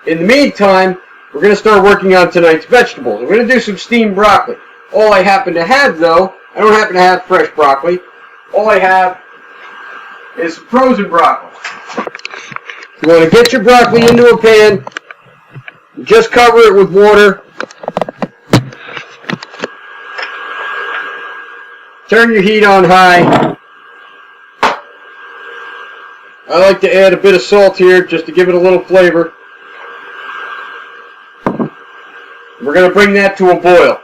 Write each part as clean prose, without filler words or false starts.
in the meantime, we're going to start working on tonight's vegetables. We're going to do some steamed broccoli. All I happen to have, though, I don't happen to have fresh broccoli. All I have is frozen broccoli. You want to get your broccoli into a pan. Just cover it with water. Turn your heat on high. I like to add a bit of salt here just to give it a little flavor. We're going to bring that to a boil.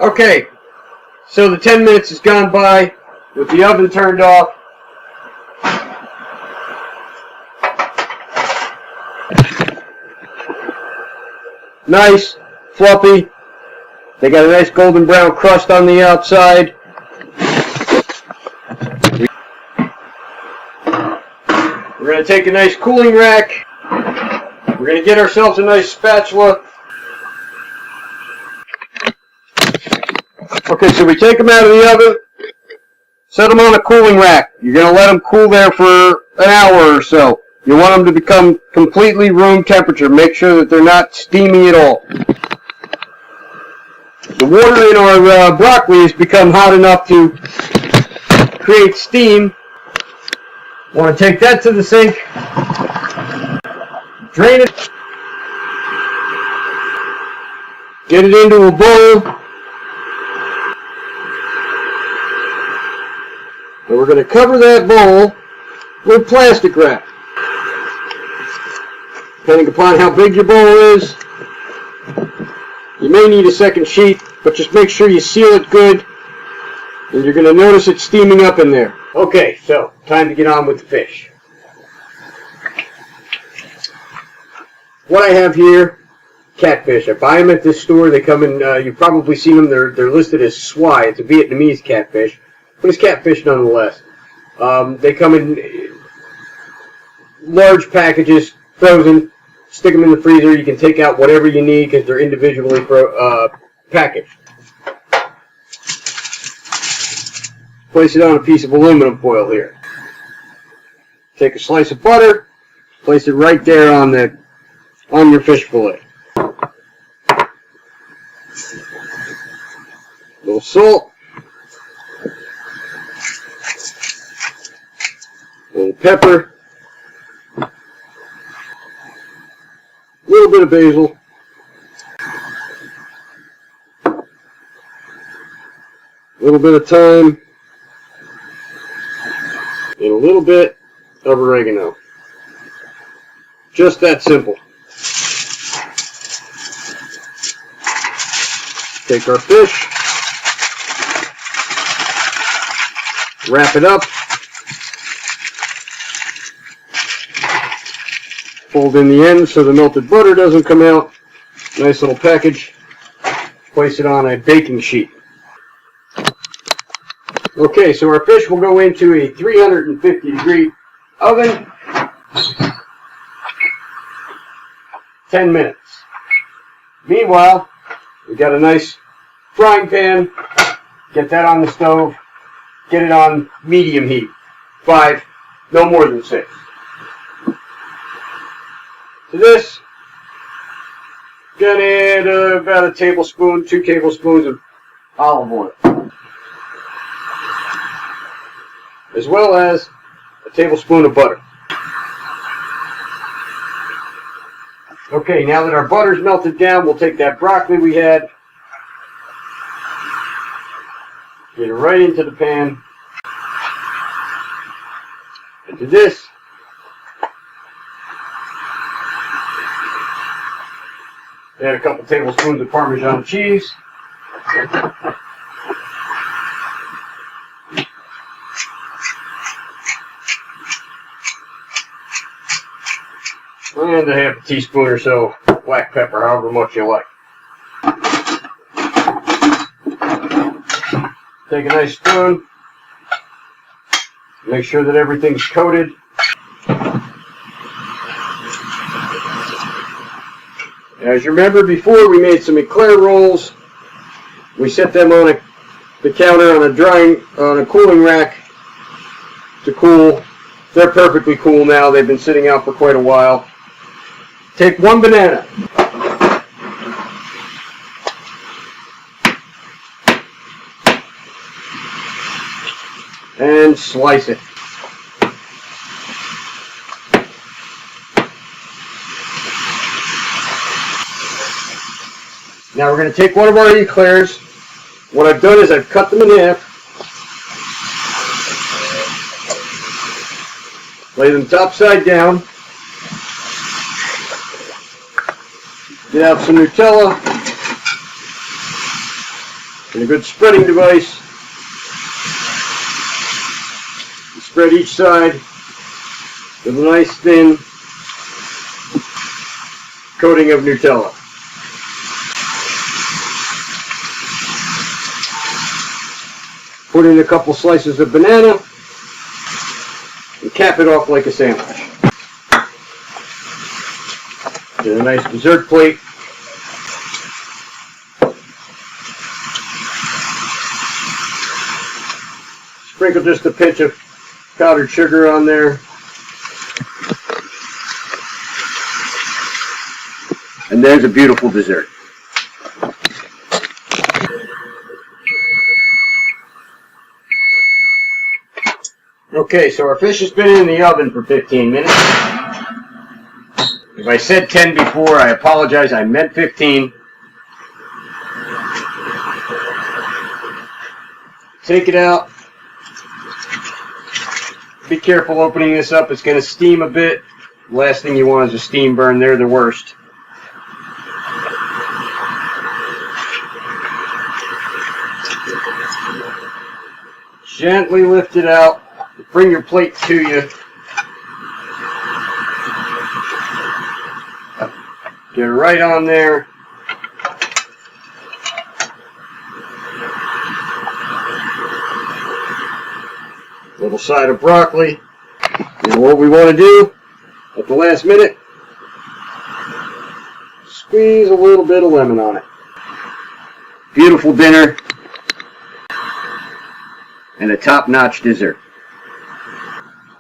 Okay, so the 10 minutes has gone by with the oven turned off. Nice, fluffy. They got a nice golden brown crust on the outside. We're going to take a nice cooling rack. We're going to get ourselves a nice spatula. Okay, so we take them out of the oven, set them on a cooling rack. You're going to let them cool there for an hour or so. You want them to become completely room temperature. Make sure that they're not steamy at all. The water in our broccoli has become hot enough to create steam. Want to take that to the sink, drain it, get it into a bowl, and we're going to cover that bowl with plastic wrap. Depending upon how big your bowl is, you may need a second sheet, but just make sure you seal it good, and you're going to notice it steaming up in there. Okay, so time to get on with the fish. What I have here, catfish. I buy them at this store. They come in, you've probably seen them. They're listed as swai. It's a Vietnamese catfish, but it's catfish nonetheless. They come in large packages, frozen. Stick them in the freezer. You can take out whatever you need because they're individually packaged. Place it on a piece of aluminum foil here. Take a slice of butter, place it right there on your fish fillet. A little salt, a little pepper, a little bit of basil, a little bit of thyme, and a little bit of oregano. Just that simple. Take our fish, wrap it up, fold in the ends so the melted butter doesn't come out. Nice little package. Place it on a baking sheet. Okay, so our fish will go into a 350-degree oven. 10 minutes. Meanwhile, we got a nice frying pan. Get that on the stove. Get it on medium heat. 5, no more than 6. To this, gonna add about a tablespoon, 2 tablespoons of olive oil, as well as a tablespoon of butter. Okay, now that our butter's melted down, we'll take that broccoli we had, get it right into the pan, and to this, add a couple tablespoons of Parmesan cheese. And a half a teaspoon or so black pepper, however much you like. Take a nice spoon. Make sure that everything's coated. As you remember before, we made some eclair rolls. We set them on a the counter on a cooling rack to cool. They're perfectly cool now. They've been sitting out for quite a while. Take one banana. And slice it. Now we're going to take one of our Eclairs. What I've done is I've cut them in half. Lay them top side down. Get out some Nutella and a good spreading device. Spread each side with a nice thin coating of Nutella. Put in a couple slices of banana and cap it off like a sandwich. Get a nice dessert plate. Sprinkle just a pinch of powdered sugar on there. And there's a beautiful dessert. Okay, so our fish has been in the oven for 15 minutes. If I said 10 before, I apologize. I meant 15. Take it out. Be careful opening this up. It's going to steam a bit. Last thing you want is a steam burn. They're the worst. Gently lift it out. Bring your plate to you. Get it right on there. Little side of broccoli. And what we want to do at the last minute, squeeze a little bit of lemon on it. Beautiful dinner and a top-notch dessert.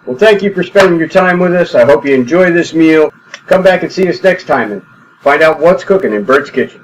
Well, thank you for spending your time with us. I hope you enjoy this meal. Come back and see us next time and find out what's cooking in Bert's kitchen.